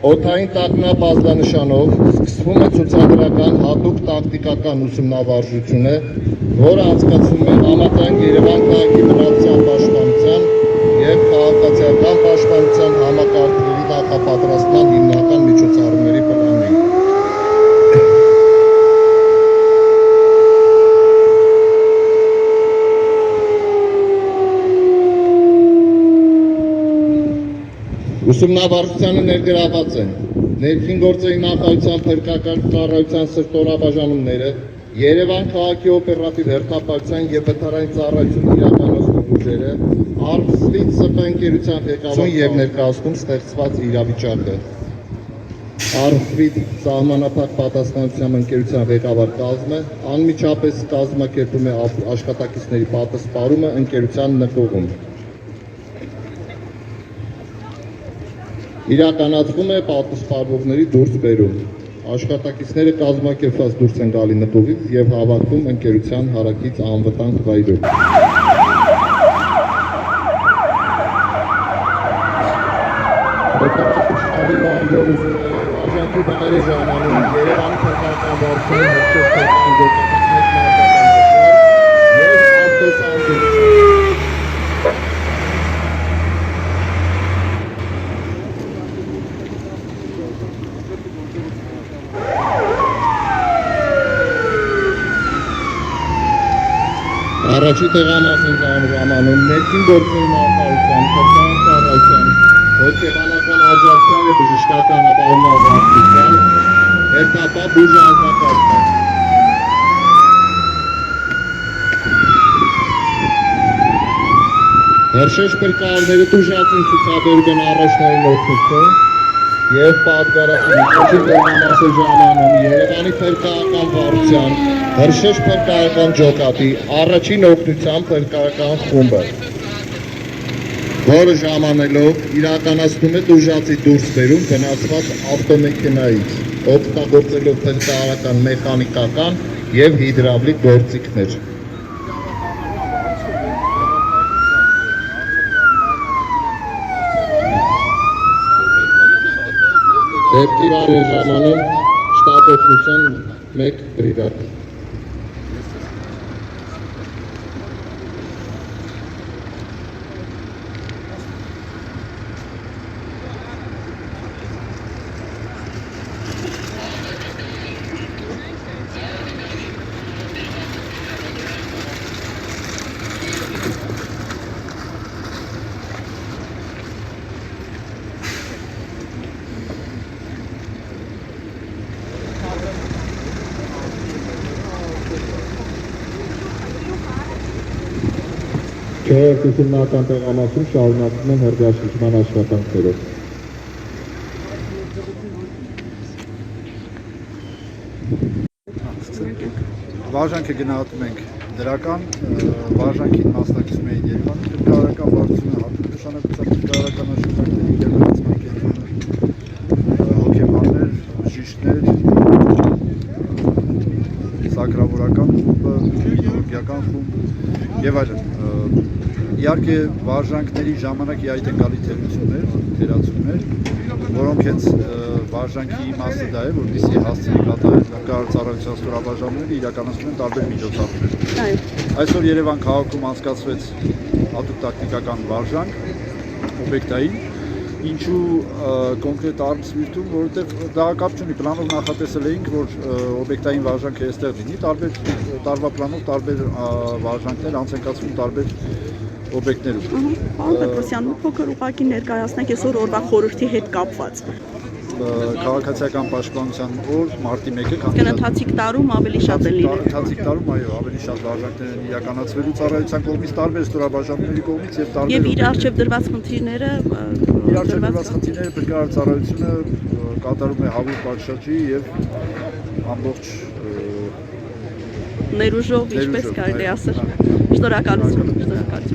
Օդային տագնապազդանշանով սկսվում է ցուցադրական հատուկ տակտիկական ուսումնավարժությունը, որը անցկացվում է համաձայն Երևան քաղաքի բնակչության պաշտպանության և քաղաքացիական պաշտպանության համակարգերի նախապատրաստման հիմնական միջոցառումների պլանի։ Ուսումնավարժությանը ներգրաված են ներքին գործերի նախարարության փրկական ծառայության սրտորաբաժանումները, Երևան քաղաքի օպերատիվ հերթապահության և վթարային ծառայություն իրականացնող ուժերը, Արմսվիթ ՍՊ ընկերության ղեկավարն և ներկայացնում ստեղծված իրավիճակը։ Արմսվիթ սահմանափակ պատասխանությամբ ընկերության ղեկավար կազմը անմիջապես կազմակերպում է աշխատակիցների պատասպարումը ընկերության նկուղում։ Իրականացվում է պատասպարվողների դուրսբերում։ Աշխատակիցները կազմակերպված դուրս են գալի նկուղից և հավաքվում ընկերության հարակից անվտանգ վայրում։ Երևանի փրկական վարչության հրաշքներ գործընկերներ մարտական և ավտոսանդուղք։ Առաջի տեղամասն ժամանում ներքին գործերի նախարարության, փրկական ծառայության, հոգեբանական աջակցության և բժշկական ապահովման վարչության, հերթապահ բուժանձնակազմը։ Հրշեջ փրկարարները տուժածին ցուցաբերում են առաջնային օգնություն և պատգարացում առաջի տեղամասի ժամանում Երևանի փրկական վարչության հրշեջ փրկարարական ջոկատի առաջին օգնության փրկարարական խումբը, որը ժամանելով իրականացնում է տուժածի դուրսբերում գնացված ավտոմեքենայից, օգտագործելով փրկարարական մեխանիկական և հիդրավլիկ գործիքներ։ Դեպքի վայրի ժամանում շտապ օգնության 1 բրիգադ։ Չորրորդ ուսումնական տեղամասում շարունակվում են հրաժարշիչման աշխատանքները։ Վարժանքը գնահատում ենք դրական, վարժանքին մասնակցում էին Երևանի փրկարարական վարչությունը, հատուկ նշանակության փրկարարական աշխատանքների իրականացման կենտրոնը, հոգեբաններ, բժիշկներ, սակրավորական խումբը, քիրուրգիական խումբ և այլն։ Իհարկե վարժանքների ժամանակ այդ են գալի թերացումներ, որոնք հենց վարժանքի մասը դա է, որպեսզի հասցնի կատարել փրկարար ծառայության ստորաբաժանումները իրականացնում են տարբեր միջոցառումներ։ Այսօր Երևան քաղաքում անցկացվեց հատուկ տակտիկական վարժանք օբյեկտային, ինչու կոնկրետ Արմսվիթում, որովհետև դա կապ չունի, պլանով նախատեսել էինք, որ օբյեկտային վարժանքը այստեղ լինի, տարվա պլանով տարբեր վարժանքներ անց են կացվում տարբեր օբյեկտներում։ Պարոն Պետրոսյան, մի փոքր ուղղակի ներկայացնեք այսօր օրվա խորհրդի հետ կապված։ Քաղաքացիական պաշտպանության օր մարտի 1-ը, քանի ընթացիկ տարում ավելի շատ է լինել։ Ընթացիկ տարում այո, ավելի շատ վարժանքներ են իրականացվելու ծառայության կողմից, տարբեր ստորաբաժանումների կողմից եւ տարբեր Եվ իր արժեվ դրված խնդիրները, փրկարար ծառայությունը կատարում է հավուր պատշաճի եւ ամբողջ ներուժով, ինչպես կարելի ասել։ Շնորհակալություն։